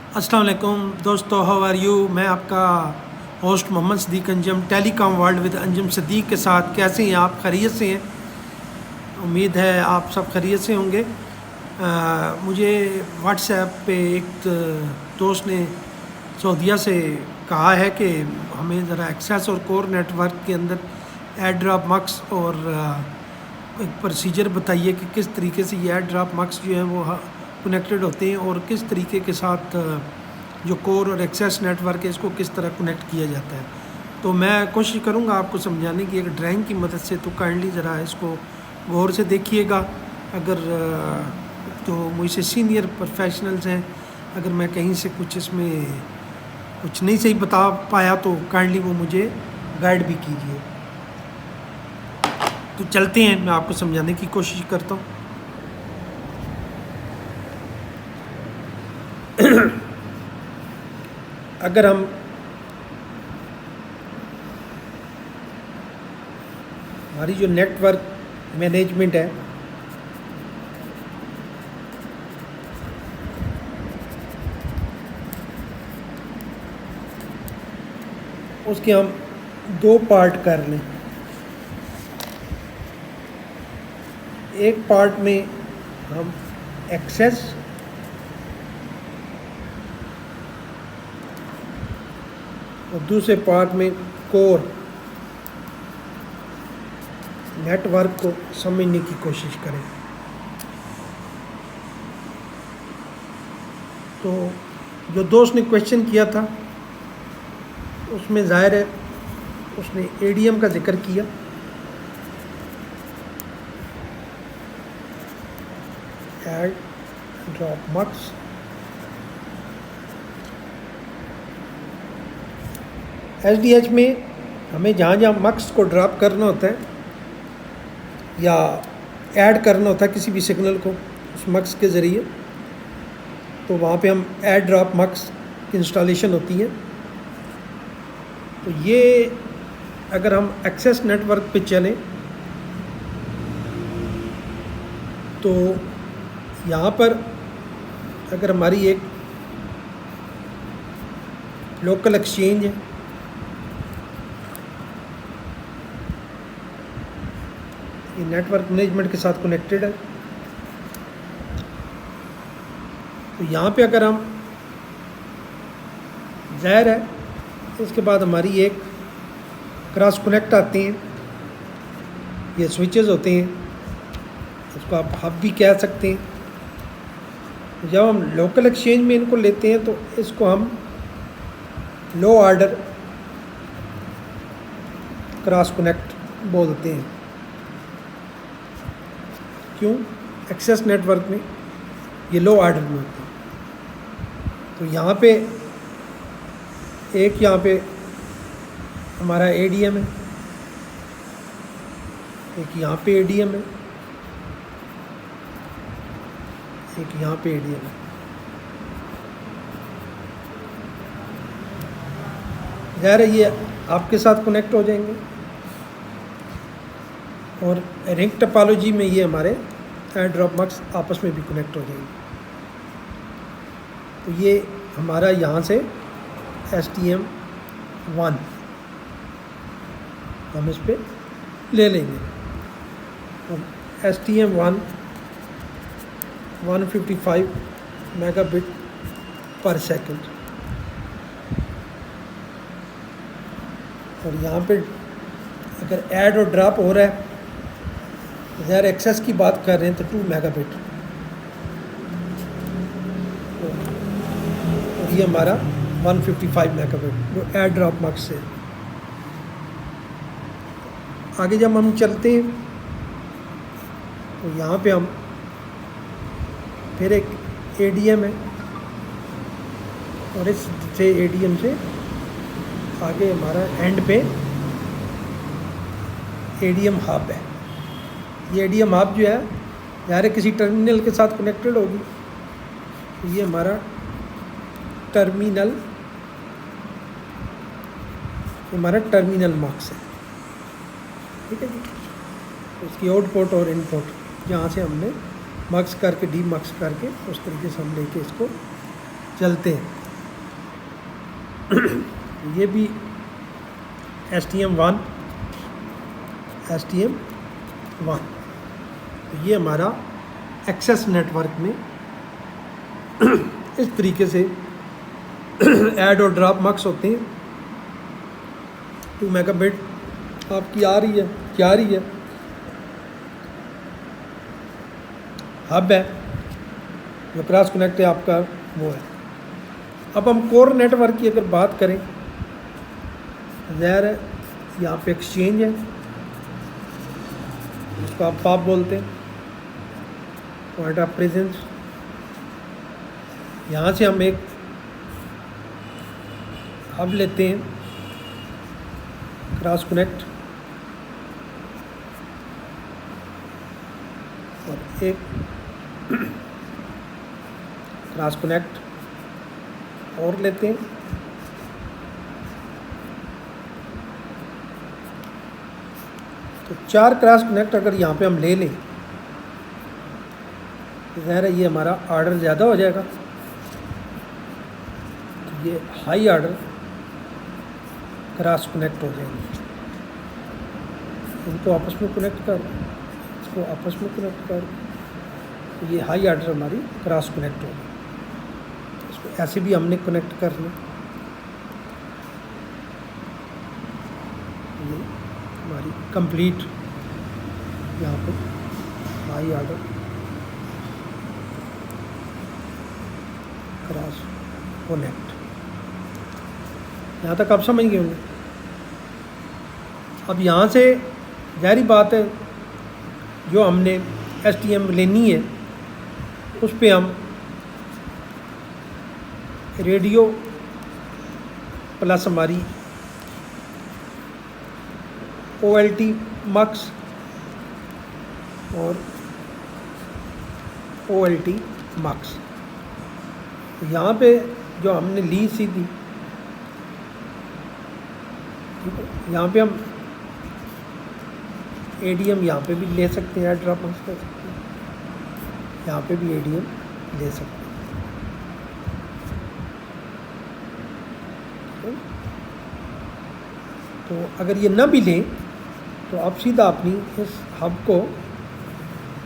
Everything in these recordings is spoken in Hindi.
अस्सलाम वालेकुम दोस्तों, हाउ आर यू। मैं आपका host Mohammad Sadiq Anjum, telecom world with Anjum Sadiq के साथ। कैसे हैं आप? खैरियत से हैं? उम्मीद है आप सब खैरियत से होंगे। मुझे व्हाट्सएप पे एक दोस्त ने सऊदीया से कहा है कि हमें ज़रा एक्सेस और कोर नेटवर्क के अंदर एयर ड्रॉप मक्स और एक प्रोसीजर बताइए कि किस तरीके से ये एयर ड्रॉप मक्स जो है वो कनेक्टेड होते हैं और किस तरीके के साथ जो कोर और एक्सेस नेटवर्क है इसको किस तरह कनेक्ट किया जाता है। तो मैं कोशिश करूँगा आपको समझाने की एक ड्राइंग की मदद से। तो काइंडली ज़रा इसको गौर से देखिएगा। अगर तो मुझसे सीनियर प्रोफेशनल्स हैं, अगर मैं कहीं से कुछ इसमें कुछ नहीं सही बता पाया तो काइंडली वो मुझे गाइड भी कीजिए। तो चलते हैं, मैं आपको समझाने की कोशिश करता हूँ। अगर हम हमारी जो नेटवर्क मैनेजमेंट है उसके हम दो पार्ट कर लें। एक पार्ट में हम एक्सेस और दूसरे पार्ट में कोर नेटवर्क को समझने की कोशिश करें। तो जो दोस्त ने क्वेश्चन किया था उसमें ज़ाहिर है उसने एडीएम का जिक्र किया। एड ड्रॉप मक्स एसडीएच में हमें जहाँ जहाँ मक्स को ड्रॉप करना होता है या ऐड करना होता है किसी भी सिग्नल को उस मक्स के ज़रिए, तो वहाँ पे हम ऐड ड्रॉप मक्स की इंस्टॉलेशन होती है। तो ये अगर हम एक्सेस नेटवर्क पे चलें तो यहाँ पर अगर हमारी एक लोकल एक्सचेंज है, ये नेटवर्क मैनेजमेंट के साथ कनेक्टेड है। तो यहाँ पे अगर हम ज़ाहिर है इसके बाद हमारी एक क्रॉस कनेक्ट आती हैं, ये स्विचेस होते हैं, इसको आप हब भी कह सकते हैं। जब हम लोकल एक्सचेंज में इनको लेते हैं तो इसको हम लो ऑर्डर क्रॉस कनेक्ट बोलते हैं। क्यों? एक्सेस नेटवर्क में ये लो ऑर्डर में होते हैं। तो यहाँ पे एक यहाँ पे हमारा एडीएम है, एक यहाँ पे एडीएम है, एक यहाँ पे एडीएम है। ज़ाहिर है ये आपके साथ कनेक्ट हो जाएंगे और रिंग टोपोलॉजी में ये हमारे एयर ड्रॉप मक्स आपस में भी कनेक्ट हो जाएंगे। तो ये हमारा यहाँ से STM1 हम इस पर ले लेंगे। STM1 155 मेगाबिट पर सेकंड। और यहाँ पे अगर ऐड और ड्रॉप हो रहा है, ज़ाहिर एक्सेस की बात कर रहे हैं तो 2 मेगाबिट। और ये हमारा 155 मेगाबिट जो ऐड ड्रॉप मक्स से। आगे जब हम चलते हैं तो यहाँ पे हम फिर एक एडीएम है और इस से एडीएम से आगे हमारा एंड पे एडीएम हब है। ये एडीएम हब जो है यार किसी टर्मिनल के साथ कनेक्टेड होगी। तो ये हमारा टर्मिनल मक्स है, ठीक है जी। इसकी आउटपुट और इनपुट यहाँ से हमने मक्स करके डी मक्स करके उस तरीके से हम लेके इसको चलते हैं। ये भी STM1 तो ये हमारा एक्सेस नेटवर्क में इस तरीके से ऐड और ड्रॉप मक्स होते हैं। 2 मेगाबिट आपकी आ रही है, क्या आ रही है, हब है, जो क्रॉस कनेक्ट है आपका वो है। अब हम कोर नेटवर्क की अगर बात करें, ज़ाहिर है यहाँ पे एक्सचेंज है, उसको आप पाप बोलते हैं, पॉइंट ऑफ प्रेजेंस। यहाँ से हम एक हब लेते हैं, क्रॉस कनेक्ट, और एक क्रॉस कनेक्ट और लेते हैं। तो 4 क्रॉस कनेक्ट अगर यहाँ पे हम ले लें तो ज़ाहिर है ये हमारा आर्डर ज़्यादा हो जाएगा। तो ये हाई आर्डर क्रॉस कनेक्ट हो जाएंगे। इनको आपस में कनेक्ट कर, इसको आपस में कनेक्ट कर, तो ये हाई आर्डर हमारी क्रॉस कनेक्ट होगी। इसको ऐसे भी हमने कनेक्ट कर लिया, ये हमारी कंप्लीट यहाँ पे हाई आर्डर क्रॉस कनेक्ट। यहाँ तक आप समझ गए होंगे। अब यहाँ से जारी बात है, जो हमने STM लेनी है उस पे हम रेडियो प्लस हमारी OLT मक्स और OLT मक्स, तो यहाँ पे जो हमने ली सीधी, यहाँ पे हम ADM यहाँ पे भी ले सकते हैं, ड्रॉप मक्स कर सकते हैं, यहाँ पे भी ADM ले सकते हैं। तो अगर ये ना भी लें तो आप सीधा अपनी इस हब को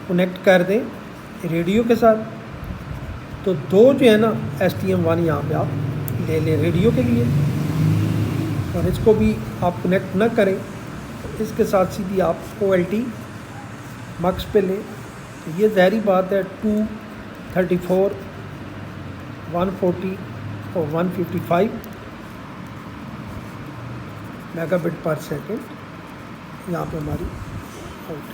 कनेक्ट कर दें रेडियो के साथ। तो 2 जो है ना STM1 यहाँ पे आप ले लें रेडियो के लिए, और इसको भी आप कनेक्ट ना करें, तो इसके साथ सीधी आप OLT मक्स पे लें। तो ये ज़ाहिरी बात है 234, 140 और 155 मेगाबिट पर सेकेंड यहाँ पे हमारी आउट।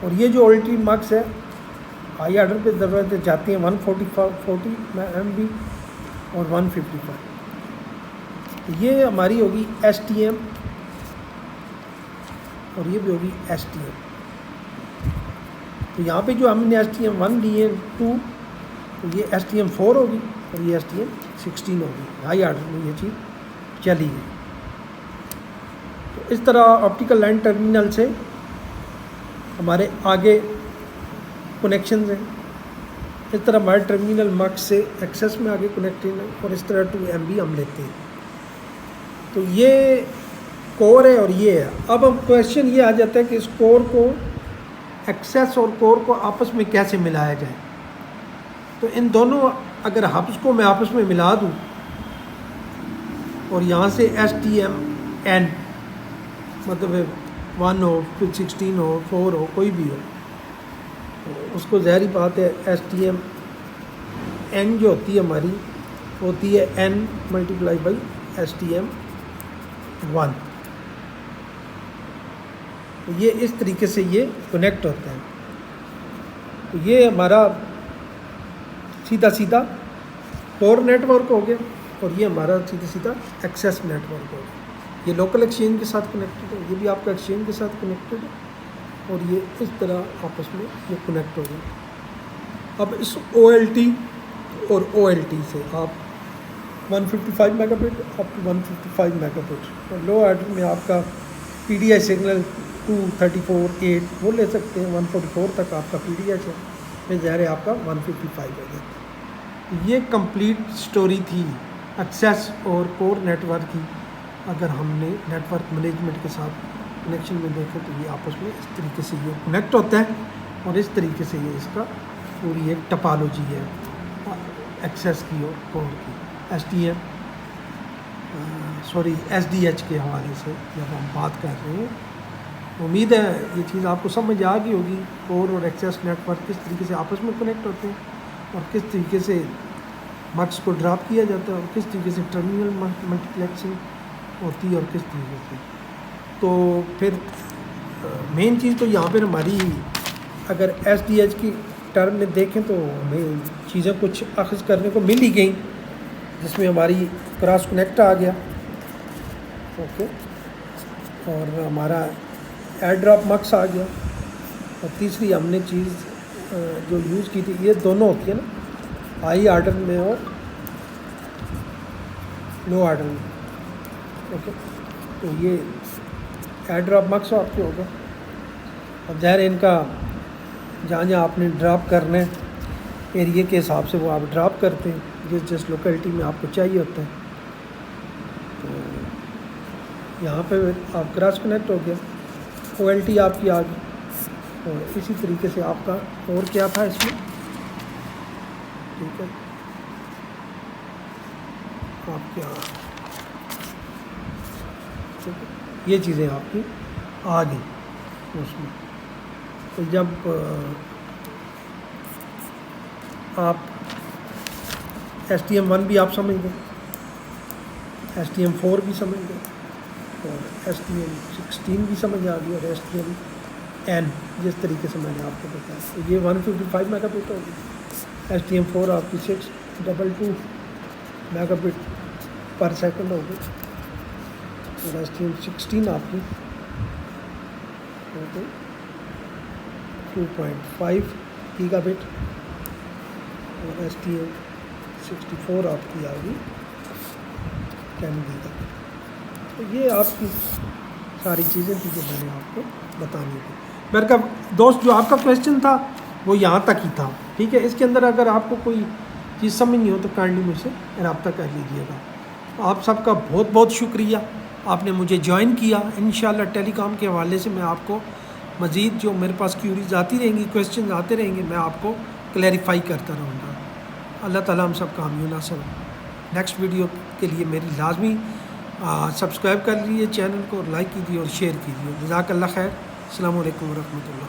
और ये जो OLT मक्स है हाई आर्डर पे ज़रूरत जाती हैं 140 MB और 155। तो ये हमारी होगी STM और ये भी होगी STM। तो यहाँ पे जो हमने STM1 ली है 2, तो ये STM4 होगी और ये STM16 होगी। हाई आर्डर में ये चीज़ चली गई। तो इस तरह ऑप्टिकल लाइन टर्मिनल से हमारे आगे कनेक्शन हैं। इस तरह हमारे टर्मिनल मक्स से एक्सेस में आगे कनेक्टेड है, और इस तरह 2 MB हम लेते हैं। तो ये कोर है और ये है। अब क्वेश्चन ये आ जाता है कि इस कोर को, एक्सेस और कोर को आपस में कैसे मिलाया जाए। तो इन दोनों अगर हब्स को मैं आपस में मिला दूँ और यहाँ से STM-N मतलब 1 हो, फिर 16 हो, 4 हो, कोई भी हो, तो उसको ज़ाहिरी बात है STM-N जो होती है हमारी होती है N × STM-1। तो ये इस तरीके से ये कनेक्ट होता है। तो ये हमारा सीधा सीधा कोर नेटवर्क हो गया, और ये हमारा सीधा सीधा एक्सेस नेटवर्क हो गया। ये लोकल एक्सचेंज के साथ कनेक्टेड है, ये भी आपका एक्सचेंज के साथ कनेक्टेड है, और ये इस तरह आपस में ये कनेक्ट हो गया। अब इस OLT और OLT से आप 155 मेगाबिट अप टू 155 मेगाबिट, और लो आर्डर में आपका PDI सिग्नल 234/8 वो ले सकते हैं। 144 तक आपका PDI है, फिर ज़ाहिर है आपका 155 हो जाता है। ये कंप्लीट स्टोरी थी एक्सेस और कोर नेटवर्क की अगर हमने नेटवर्क मैनेजमेंट के साथ कनेक्शन में देखें तो ये आपस में इस तरीके से ये कनेक्ट होता है और इस तरीके से ये इसका पूरी एक टपालॉजी है एक्सेस की और कोर की SDH के हवाले से जब हम बात कर रहे हैं। उम्मीद है ये चीज़ आपको समझ आ गई होगी। कोर और एक्सेस नेटवर्क किस तरीके से आपस में कनेक्ट होते हैं और किस तरीके से मक्स को ड्रॉप किया जाता है और किस तरीके से टर्मिनल मल्टीप्लेक्सिंग होती है और किस तरीके से। तो फिर मेन चीज़ तो यहाँ पर हमारी अगर SDH की टर्म में देखें तो हमें चीज़ें कुछ अखज़ करने को मिल ही गई, जिसमें हमारी क्रॉस कनेक्ट आ गया, ओके, और हमारा एयर ड्रॉप मक्स आ गया। और तीसरी हमने चीज़ जो यूज़ की थी, ये दोनों होती है ना, हाई आर्डर में और लो आर्डर में, ओके। तो ये एयर ड्रॉप मक्स आपके हो गए। अब ज़ाहिर इनका जहाँ जहाँ आपने ड्रॉप करना है एरिया के हिसाब से वो आप ड्रॉप करते हैं जिस लोकेलिटी में आपको चाहिए होता है। तो यहाँ पे आप क्रॉस कनेक्ट हो गया, OLT आपकी आ गई। और इसी तरीके से आपका और क्या था इसमें, ठीक है, आप क्या, ये चीज़ें आपकी आ गई उसमें। तो जब आप STM1 भी आप समझ गए, STM4 भी समझ गए और STM16 भी समझ आ गई और STMN जिस तरीके से मैंने आपको बताया। तो ये 155 मेगाबिट होगी। STM4 आपकी 622 मेगाबिट पर सेकंड होगी और STM16 आपकी 2.5 गीगाबिट और STM64 आपकी आ गई 10 गीगाबिट। तो ये आपकी सारी चीज़ें थी जो मैंने आपको बतानी थी। मेरे का दोस्त जो आपका क्वेश्चन था वो यहाँ तक ही था, ठीक है। इसके अंदर अगर आपको कोई चीज़ समझ नहीं हो तो काइंडली मुझसे रब्ता कर लीजिएगा। आप सबका बहुत बहुत शुक्रिया, आपने मुझे ज्वाइन किया। इंशाल्लाह टेलीकॉम के हवाले से मैं आपको मज़ीद जो मेरे पास क्यूरीज आती रहेंगी, क्वेश्चन आते रहेंगे, मैं आपको क्लैरिफाई करता रहूँगा। अल्लाह ताला हम सब कामयाब नसीब। नेक्स्ट वीडियो के लिए मेरी लाजमी सब्सक्राइब कर लीजिए चैनल को, लाइक कीजिए और शेयर कीजिए। जज़ाकल्लाह खैर। अस्सलामु अलैकुम वरहमतुल्लाह।